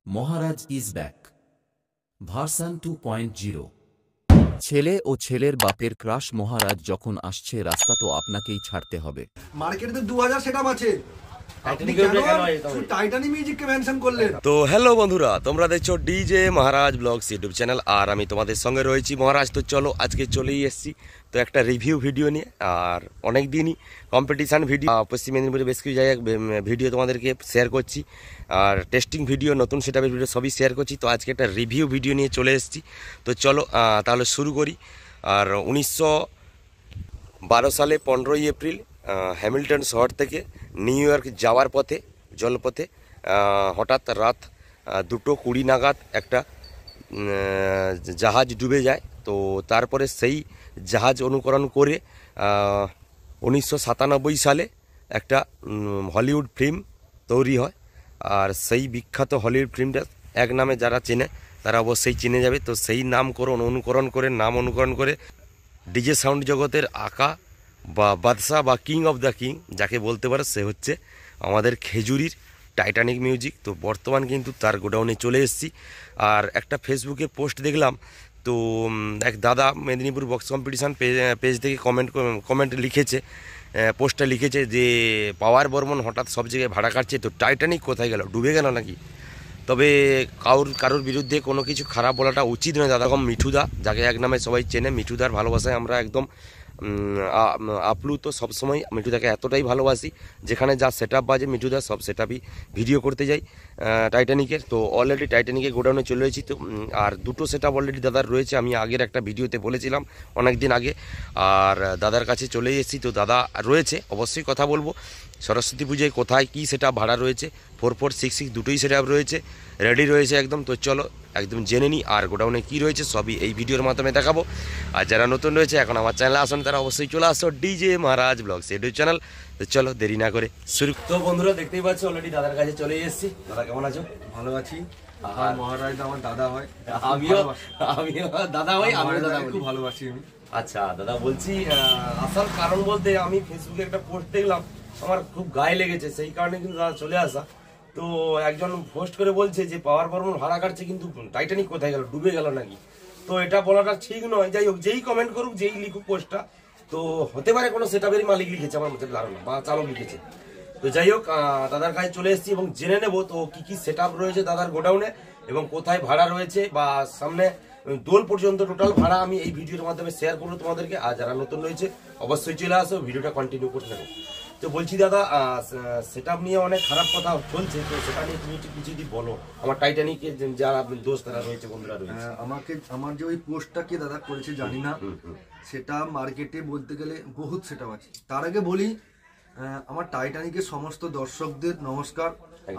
Maharaj is back version 2.0। ছেলে ও ছেলের বাপের ক্রাশ মহারাজ যখন আসছে রাস্তা তো আপনাকেই ছাড়তে হবে। মার্কেটে তো 2000 সেটআপ আছে, টাইটানিক মিউজিককে মেনশন করলেন। তো হ্যালো বন্ধুরা, তোমরা দেখছো ডিজে মহারাজ ব্লগস ইউটিউব চ্যানেল, আর আমি তোমাদের সঙ্গে রয়েছি মহারাজ। তো চলো আজকে চলেই এসেছি তো একটা রিভিউ ভিডিও নিয়ে, আর অনেক দিনই কম্পিটিশান ভিডিও পশ্চিম মেদিনীপুরে বেশ কিছু জায়গায় ভিডিও তোমাদেরকে শেয়ার করছি, আর টেস্টিং ভিডিও, নতুন সেটআপের ভিডিও সবই শেয়ার করছি। তো আজকে একটা রিভিউ ভিডিও নিয়ে চলে এসেছি। তো চলো তাহলে শুরু করি। আর 1912 সালে 15ই এপ্রিল হ্যামিল্টন শহর থেকে নিউ ইয়র্ক যাওয়ার পথে জলপথে হঠাৎ রাত 2:20 নাগাদ একটা জাহাজ ডুবে যায়। তো তারপরে সেই জাহাজ অনুকরণ করে 1997 সালে একটা হলিউড ফিল্ম তৈরি হয়। আর সেই বিখ্যাত হলিউড ফিল্মটা এক নামে যারা চেনে তারা অবশ্যই চিনে যাবে। তো সেই অনুকরণ করে ডিজে সাউন্ড জগতের আঁকা বা বাদশা বা কিং অফ দ্য কিং যাকে বলতে পারে, সে হচ্ছে আমাদের খেজুরির টাইটানিক মিউজিক। তো বর্তমান কিন্তু তার গোডাউনে চলে এসেছি। আর একটা ফেসবুকে পোস্ট দেখলাম, তো এক দাদা মেদিনীপুর বক্স কম্পিটিশান পেজ থেকে কমেন্ট লিখেছে, পোস্টটা লিখেছে যে পাওয়ার বর্মন হঠাৎ সব জায়গায় ভাড়া কাটছে, তো টাইটানিক কোথায় গেল, ডুবে গেল নাকি? তবে কারোর বিরুদ্ধে কোনো কিছু খারাপ বলাটা উচিত নয় দাদা। মিঠুদা, যাকে এক নামে সবাই চেনে, মিঠুদার ভালোবাসায় আমরা একদম আপ্লুত। সবসময় মিঠুদাকে এতটাই ভালোবাসি, যেখানে যা সেটআপ বাজে মিঠুদা সব সেটআপই ভিডিও করতে যাই টাইটানিকের। তো অলরেডি টাইটানিকের গোডাউনে চলে এসেছি। তো আর দুটো সেটআপ অলরেডি দাদার রয়েছে, আমি আগের একটা ভিডিওতে বলেছিলাম অনেক দিন আগে। আর দাদার কাছে চলে এসেছি, তো দাদা রয়েছে, অবশ্যই কথা বলবো সরস্বতী পুজোয় কোথায় কী সেটআপ ভাড়া রয়েছে। 4466 দুটোই সেটআপ রয়েছে, রেডি রয়েছে একদম। তো চলো একদম জেনে নিই, আর গোডাউনে কী রয়েছে সবই এই ভিডিওর মাধ্যমে দেখাবো। আর যারা নতুন রয়েছে এখন আমার চ্যানেলে আসুন, তারা অবশ্যই চলে আসো ডিজে মহারাজ ব্লগস ইউটিউব চ্যানেল। তো চলো দেরি না করে শুরু। তো বন্ধুরা দেখতেই পাচ্ছ অলরেডি দাদার কাছে চলে এসেছি। দাদা কেমন আছো? ভালো আছি। আর মহারাজ আমার দাদা হয়, আমিও দাদা হয়, আমিও দাদা খুব ভালোবাসি আমি। আচ্ছা দাদা, বলছি আসার কারণ বলতে আমি ফেসবুকে একটা পোস্ট দেখলাম, আমার খুব গায়ে লেগেছে, সেই কারণে কিন্তু দাদা চলে আসা। তো একজন পোস্ট করে বলছে যে পাওয়ার বর্মন ভাড়া কাটছে, কিন্তু টাইটানিক কোথায় গেল, ডুবে গেল নাকি? তো এটা বলাটা ঠিক নয়। যাই হোক, যেই কমেন্ট করুক, যেই লিখুক পোস্টটা, তো হতে পারে কোনো সেটআপেরই মালিক লিখেছে, আমার মতে ধারণা, বা চালক লিখেছে। তো যাই হোক, দাদার কাছে চলে এসেছি এবং জেনে নেবো তো কি সেটআপ রয়েছে দাদার গোডাউনে, এবং কোথায় ভাড়া রয়েছে, বা সামনে দোল পর্যন্ত টোটাল ভাড়া আমি এই ভিডিওর মাধ্যমে শেয়ার করবো তোমাদেরকে। আর যারা নতুন রয়েছে অবশ্যই চলে আসো, ভিডিওটা কন্টিনিউ করতে থাকো। তো বলছি দাদা, সেটআপ নিয়ে অনেক খারাপ কথা চলছে, তো সেটা নিয়ে তুমি কিছু যদি বলো, আমার টাইটানিকে যারা দোস্ত তারা রয়েছে, বন্ধুরা রয়েছে। আমার যে ওই পোস্টটা কে দাদা করেছে জানি না, সেটা মার্কেটে বলতে গেলে বহুত সেটআপ আছে। তার আগে বলি, আমার টাইটানিকের সমস্ত দর্শকদের নমস্কার।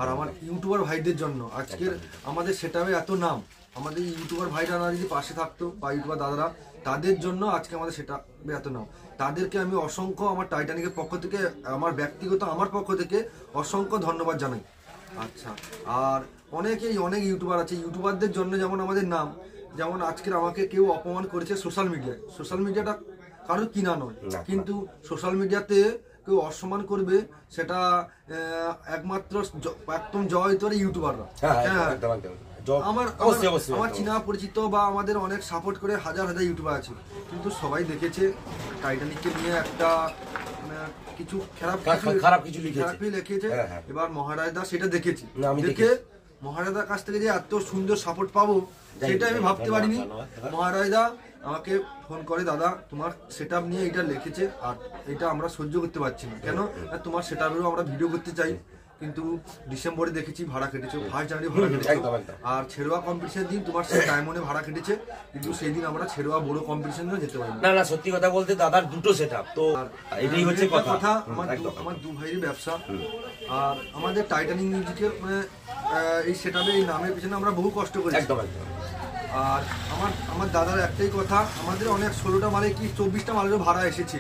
আর আমার ইউটিউবার ভাইদের জন্য আজকের আমাদের সেটআপে এত নাম, আমাদের ইউটিউবার ভাইরা না যদি পাশে থাকতো, বা ইউটিউবার দাদারা, তাদের জন্য আজকে আমাদের সেটআপে এত নাম। তাদেরকে আমি অসংখ্য আমার টাইটানিকের পক্ষ থেকে, আমার ব্যক্তিগত আমার পক্ষ থেকে অসংখ্য ধন্যবাদ জানাই। আচ্ছা, আর অনেক ইউটিউবার আছে, ইউটিউবারদের জন্য যেমন আমাদের নাম, যেমন আজকের আমাকে কেউ অপমান করেছে সোশ্যাল মিডিয়াটা কারোর কিনা নয়, কিন্তু সোশ্যাল মিডিয়াতে কেউ অসম্মান করবে, সেটা একমাত্র একদম জয় তোর ইউটিউবাররা। আমার চিনা পরিচিত বা আমাদের অনেক সাপোর্ট করে হাজার ইউটিউবার আছে, কিন্তু সবাই দেখেছে টাইটানিককে নিয়ে একটা কিছু খারাপ কিছু লিখেছে। এবার মহারাজদা সেটা দেখেছি, দেখে মহারাজদার কাছ থেকে যে এত সুন্দর সাপোর্ট পাবো সেটা আমি ভাবতে পারিনি। মহারাজদা আমাকে ফোন করে, দাদা তোমার সেটআপ নিয়ে এটা লিখেছে, আর এটা আমরা সহ্য করতে পারছি না, কেন তোমার সেটআপেরও আমরা ভিডিও করতে চাই, কিন্তু ডিসেম্বরে দেখেছি ভাড়া কেটেছে, 1 জানুয়ারি ভাড়া কেটেছে। আর ছেড়োয়া কম্পিটিশনের দিন তোমার সেই ডায়মন্ডে ভাড়া কেটেছে, কিন্তু সেই দিন আমরা ছেড়োয়া বড় কম্পিটিশনে যেতে পারি না। সত্যি কথা বলতে দাদার দুটো সেটআপ, তো এটাই হচ্ছে কথা। আমার দু ভাইয়ের ব্যবসা, আর আমাদের টাইটানিক মিউজিকের মানে এই সেটআপে এই নামের পিছনে আমরা বহু কষ্ট করেছি। আর আমার দাদার একটাই কথা, আমাদের অনেক 16টা মালে কি 24টা মালেরও ভাড়া এসেছে,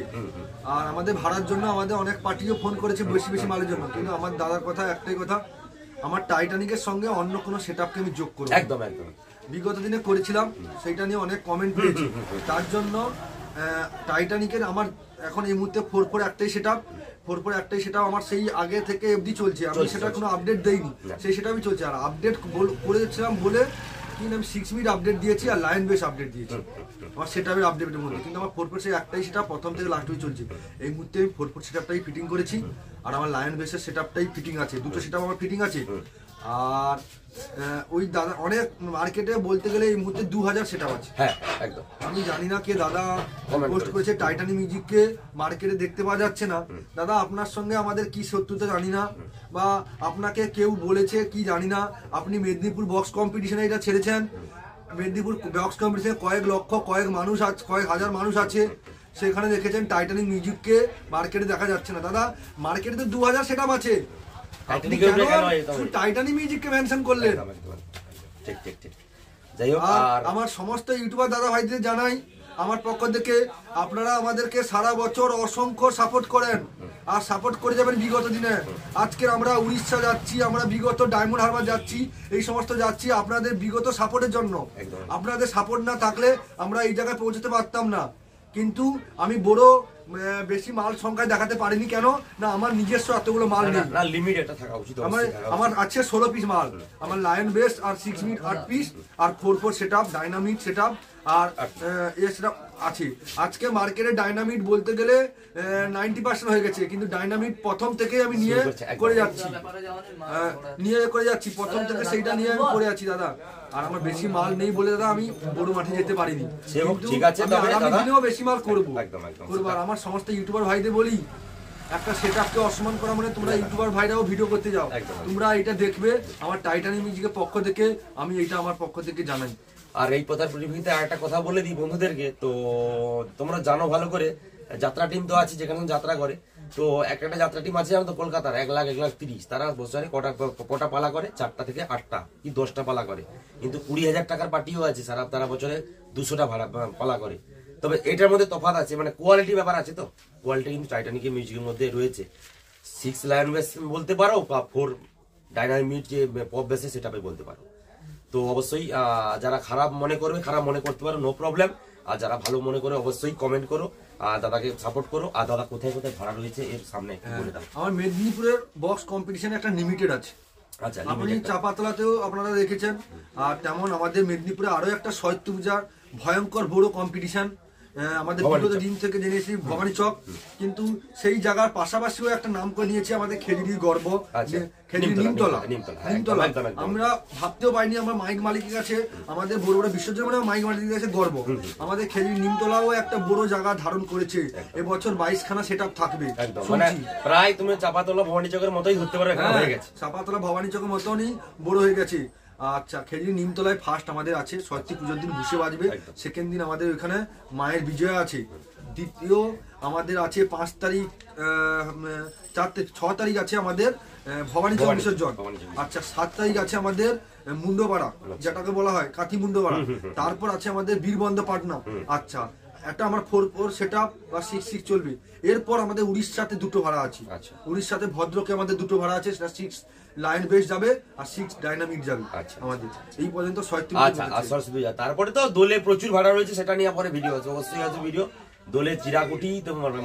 আর আমাদের ভাড়ার জন্য আমাদের অনেক পার্টিও ফোন করেছে বেশি মালের জন্য, কিন্তু আমার দাদার কথা একটাই কথা, আমার টাইটানিকের সঙ্গে অন্য কোনো সেটআপকে আমি যোগ করব। একদম বিগত দিনে করেছিলাম, সেইটা নিয়ে অনেক কমেন্ট পেয়েছি, তার জন্য টাইটানিকের আমার এখন এই মুহূর্তে 4 একটাই সেটআপ, 4 একটাই, সেটা আমার সেই আগে থেকে অবধি চলছে, আমি সেটা কোনো আপডেট দেইনি, সেটা আমি চলছে। আর আপডেট করেছিলাম বলে কিন্তু আমি 6 মিনিট আপডেট দিয়েছি আর লায়ন বেস আপডেট দিয়েছি আমার সেটআপের আপডেটের মধ্যে, কিন্তু আমার 4 সেই একটাই সেটা প্রথম থেকে লাস্ট অবধি চলছে। এই মুহূর্তে আমি 4 সেটআপটাই ফিটিং করেছি আর আমার লায়ন বেসের সেটআপটাই ফিটিং আছে, দুটো সেটআপ আমার ফিটিং আছে। আর ওই দাদা অনেক মার্কেটে বলতে গেলে এই মুহূর্তে 2000 সেটআপ আছে। হ্যাঁ একদম। আমি জানি না কে দাদা পোস্ট করেছে টাইটানি মিউজিককে মার্কেটে দেখতে পাওয়া যাচ্ছে না। দাদা আপনার সঙ্গে আমাদের কি শত্রুতা জানি না, বা আপনাকে কেউ বলেছে কি জানি না, আপনি মেদিনীপুর বক্স কম্পিটিশনে এটা ছেড়েছেন। মেদিনীপুর বক্স কম্পিটিশনে কয়েক লক্ষ কয়েক মানুষ আছে, কয়েক হাজার মানুষ আছে, সেখানে দেখেছেন টাইটানিক মিউজিককে মার্কেটে দেখা যাচ্ছে না। দাদা মার্কেটে তো 2000 সেটআপ আছে, আপনি কেন টাইটানিক মিউজিককে মেনশন করলেন? ঠিক ঠিক ঠিক। যাই হোক, আর আমার সমস্ত ইউটিউবার দাদা ভাইদের জানাই আমার পক্ষ থেকে, আপনারা আমাদেরকে সারা বছর অসংখ্য সাপোর্ট করেন আর সাপোর্ট করে যাবেন বিগত দিনে। আজকের আমরা উড়িষ্যা যাচ্ছি, আমরা বিগত ডায়মন্ড হারবার যাচ্ছি, এই সমস্ত যাচ্ছি আপনাদের বিগত সাপোর্টের জন্য। আপনাদের সাপোর্ট না থাকলে আমরা এই জায়গায় পৌঁছতে পারতাম না। কিন্তু আমি বড় বেশি মাল সংখ্যায় দেখাতে পারিনি, কেন না আমার নিজস্ব এতগুলো মাল নেই, লিমিট এটা থাকা উচিত। আমার আছে 16 পিস মাল, আমার লায়ন বেস আর 6 মিনিট 8 পিস আর 4 সেটআপ ডাইনামিক সেটআপ আর সেটআপ আছে। আজকে মার্কেটে ডাইনামিক বলতে গেলে 90% হয়ে গেছে, কিন্তু ডাইনামিক প্রথম থেকেই আমি নিয়ে করে যাচ্ছি প্রথম থেকে সেইটা নিয়ে আমি করে যাচ্ছি দাদা। আর আমার বেশি মাল নেই বলে দাদা আমি বড় মাঠে যেতে পারিনি, ঠিক আছে, আগামী দিনেও বেশি মাল করবো। আর আমার সমস্ত ইউটিউবার ভাইদের বলি, একটা সেটআপকে অসম্মান করা মানে তোমরা ইউটিউবার ভাইরাও ভিডিও করতে যাও, তোমরা এটা দেখবে আমার টাইটানিক মিউজিকের পক্ষ থেকে, আমি এটা আমার পক্ষ থেকে জানাই। আর এই কথার পরিপ্রেক্ষিতে আরেকটা কথা বলে দিই বন্ধুদেরকে, তো তোমরা জানো ভালো করে, যাত্রা টিম তো আছে যেখানে যাত্রা করে, তো একটা যাত্রা টিম আছে জানো তো কলকাতার 1,30,000, তারা বছরে কটা পালা করে, 4টা থেকে 8টা কি 10টা পালা করে, কিন্তু 20,000 টাকার পার্টিও আছে তারা বছরে 200টা ভাড়া পালা করে। তবে এটার মধ্যে তফাৎ আছে, মানে কোয়ালিটি ব্যাপার আছে, তো কোয়ালিটি কিন্তু টাইটানিকের মিউজিকের মধ্যে রয়েছে। 6 লায়ন বেস বলতে পারো বা 4 ডাইনামিক যে পপ বেসে সেটাকে বলতে পারো। তো অবশ্যই যারা খারাপ মনে করবে খারাপ মনে করতে পারো, নো প্রবলেম। আর যারা ভালো মনে করে অবশ্যই কমেন্ট করো আর দাদাকে সাপোর্ট করো। আর দাদা কোথায় কোথায় ভাড়া রয়েছে এর সামনে একটু বলে দাও। আমার মেদিনীপুরের বক্স কম্পিটিশনে একটা লিমিটেড আছে, আচ্ছা, আপনি চাপাতলাতেও আপনারা দেখেছেন, আর তেমন আমাদের মেদিনীপুরে আরো একটা সৈত্য পূজার ভয়ঙ্কর বড় কম্পিটিশন আমাদের বিগত দিন থেকে জেনেছি ভবানী চক, কিন্তু সেই জায়গার পাশাপাশিও একটা নাম করে নিয়েছে আমাদের খেজুরির গর্ব, খেজুরি নিমতলা। আমরা ভাবতেও পাইনি আমরা মাইক মালিকের কাছে, আমাদের বড় বড় বিশ্বজনের মানে মাইক মালিকের কাছে গর্ব, আমাদের খেজুরি নিমতলাও একটা বড় জায়গা ধারণ করেছে। এবছর 22খানা সেটআপ থাকবে, প্রায় তুমি চাপাতলা ভবানী চকের মতোই ধরতে পারো, চাপাতলা ভবানী চকের মতনই বড় হয়ে গেছে। আচ্ছা, খেজুরি নিমতলায় ফার্স্ট আমাদের আছে, সরস্বতী পুজোর দিন বুসে বাজবে, সেকেন্ড দিন আমাদের ওইখানে মায়ের বিজয়া আছে, দ্বিতীয় আমাদের আছে 5 তারিখ 6 তারিখ আছে আমাদের ভবানী চক বিসর্জন। আচ্ছা, 7 তারিখ আছে আমাদের মুন্ডপাড়া, যেটাকে বলা হয় কাঠি মুন্ডপাড়া। তারপর আছে আমাদের বীরবন্ধ পাটনা। আচ্ছা, একটা আমার 4 সেটআপ বা 6 চলবে। এরপর আমাদের উড়িষ্যাতে দুটো ভাড়া আছে, উড়িষ্যাতে ভদ্রকে আমাদের দুটো ভাড়া আছে, সেটা 6 লাইন বেস যাবে আর 6 ডাইনামিক যাবে। আমাদের এই পর্যন্ত সরস্বতী পূজা। তারপরে তো দোলে প্রচুর ভাড়া রয়েছে, সেটা নিয়ে পরে ভিডিও আছে, অবশ্যই আছে ভিডিও। দোলে চিরাকুটি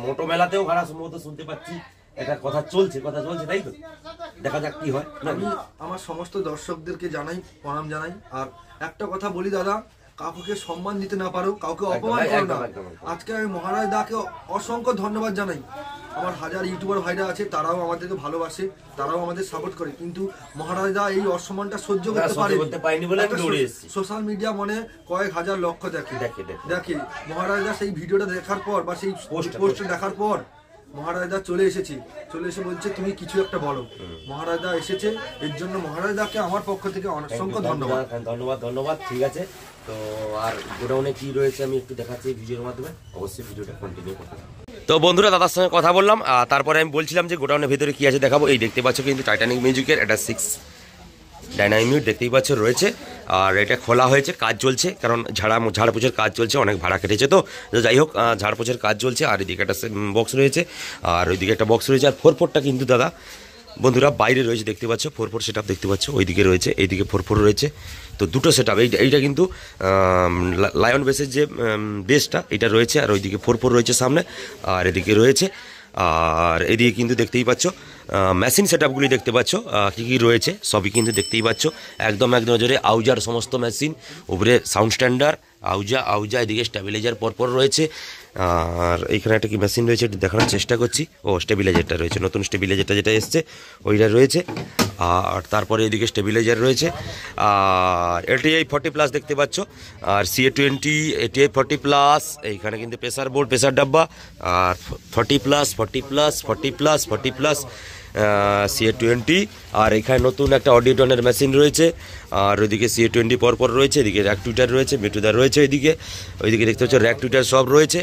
মোটো মেলাতেও ভাড়া সম্ভবত শুনতে পাচ্ছি, এটা কথা চলছে তাই তো, দেখা যাক কি হয়। আমি আমার সমস্ত দর্শকদেরকে জানাই, প্রণাম জানাই। আর একটা কথা বলি দাদা, কাউকে সম্মান দিতে না পারো, কাউকে অপমান করো না। আজকে আমি মহারাজ দাকে অসংখ্য ধন্যবাদ জানাই। আমার হাজার ইউটিউবার ভাইরা আছে, তারাও আমাদেরকে ভালোবাসে, তারাও আমাদের সাপোর্ট করে, কিন্তু মহারাজ দা এই অসম্মানটা সহ্য করতে পারেনি বলে সোশ্যাল মিডিয়া মনে কয়েক হাজার লক্ষ দেখে মহারাজ দা সেই ভিডিওটা দেখার পর বা সেই পোস্টটা দেখার পর মহারাজ দা চলে এসে বলছে তুমি কিছু একটা বলো। মহারাজ দা এসেছে, এর জন্য মহারাজ দাকে আমার পক্ষ থেকে অসংখ্য ধন্যবাদ। ঠিক আছে, তো আর গোডাউনে কি রয়েছে আমি একটু দেখাচ্ছি ভিডিওর মাধ্যমে, অবশ্যই ভিডিওটা কন্টিনিউ করতে। তো বন্ধুরা, দাদার সঙ্গে কথা বললাম, তারপরে আমি বলছিলাম যে গোডাউনের ভেতরে কি আছে দেখাবো। এই দেখতে পাচ্ছ কিন্তু টাইটানিক মিউজিকের একটা 6 ডাইনামিক দেখতেই পাচ্ছ রয়েছে, আর এটা খোলা হয়েছে, কাজ চলছে, কারণ ঝাড়পোছের কাজ চলছে, অনেক ভাড়া কেটেছে, তো যাই হোক ঝাড়পোছের কাজ চলছে। আর এদিকে একটা বক্স রয়েছে, আর ওইদিকে একটা বক্স রয়েছে, আর 4 কিন্তু দাদা বন্ধুরা বাইরে রয়েছে, দেখতে পাচ্ছ 4 সেটআপ দেখতে পাচ্ছ, ওইদিকে রয়েছে, এইদিকে 4 রয়েছে, তো দুটো সেটআপ। এইটা কিন্তু লায়ন বেসের যে বেসটা এটা রয়েছে, আর ওইদিকে 4 রয়েছে সামনে, আর এদিকে রয়েছে। আর এদিকে কিন্তু দেখতেই পাচ্ছ মেশিন সেটআপগুলি দেখতে পাচ্ছ কী কী রয়েছে সবই কিন্তু দেখতেই পাচ্ছ একদম এক নজরে আউজার সমস্ত মেশিন, উপরে সাউন্ড স্ট্যান্ডার, আউজা এদিকে স্টেবিলাইজার পরপর রয়েছে। আর এইখানে একটা কি মেশিন রয়েছে একটু দেখানোর চেষ্টা করছি, ও স্টেবিলাইজারটা রয়েছে, নতুন স্টেবিলাইজারটা যেটা এসছে ওইটা রয়েছে। আর তারপরে এদিকে স্টেবিলাইজার রয়েছে। আর এটিআই 40+ দেখতে পাচ্ছ, আর CA20 এটিআই 40+, এইখানে কিন্তু প্রেসার বোর্ড, প্রেসার ডাব্বা, আর 40+, CA20। আর এখানে নতুন একটা অডিওটনের মেশিন রয়েছে, আর ওইদিকে CA20 পরপর রয়েছে, এদিকে র্যাক টুইটার রয়েছে, মিটুদার রয়েছে, ওইদিকে দেখতে পাচ্ছ র্যাক টুইটার সব রয়েছে।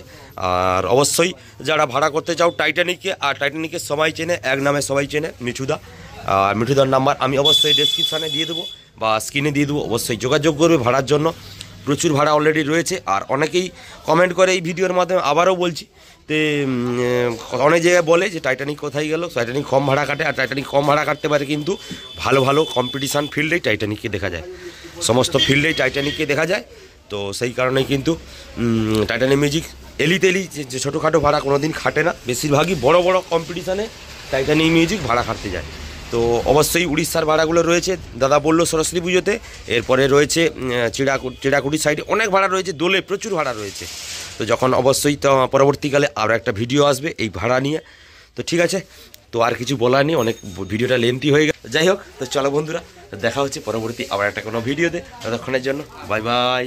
আর অবশ্যই যারা ভাড়া করতে চাও টাইটানিককে, আর টাইটানিককে সবাই চেনে, এক নামে সবাই চেনে, মিঠুদা। আর মিঠুদার নাম্বার আমি অবশ্যই ডেসক্রিপশানে দিয়ে দেবো বা স্ক্রিনে দিয়ে দেবো, অবশ্যই যোগাযোগ করবে ভাড়ার জন্য। প্রচুর ভাড়া অলরেডি রয়েছে, আর অনেকেই কমেন্ট করে এই ভিডিওর মাধ্যমে, আবারও বলছি তে অনেক জায়গায় বলে যে টাইটানিক কোথায় গেল, টাইটানিক কম ভাড়া কাটে। আর টাইটানিক কম ভাড়া কাটতে পারে, কিন্তু ভালো ভালো কম্পিটিশান ফিল্ডেই টাইটানিককে দেখা যায়, সমস্ত ফিল্ডেই টাইটানিককে দেখা যায়। তো সেই কারণেই কিন্তু টাইটানিক মিউজিক এলিতেলি যে ছোটোখাটো ভাড়া কোনো দিন খাটে না, বেশিরভাগই বড় বড় কম্পিটিশানে টাইটানিক মিউজিক ভাড়া খাটতে যায়। তো অবশ্যই উড়িষ্যার ভাড়াগুলো রয়েছে, দাদা বললো সরস্বতী পুজোতে। এরপরে রয়েছে চিড়াকুটি সাইডে অনেক ভাড়া রয়েছে, দোলে প্রচুর ভাড়া রয়েছে। তো যখন অবশ্যই তো পরবর্তীকালে আরও একটা ভিডিও আসবে এই ভাড়া নিয়ে। তো ঠিক আছে, তো আর কিছু বলার নেই, অনেক ভিডিওটা লেন্থি হয়ে গেছে। যাই হোক, তো চলো বন্ধুরা, দেখা হচ্ছে পরবর্তী আবার একটা কোনো ভিডিওতে। ততক্ষণের জন্য বাই বাই।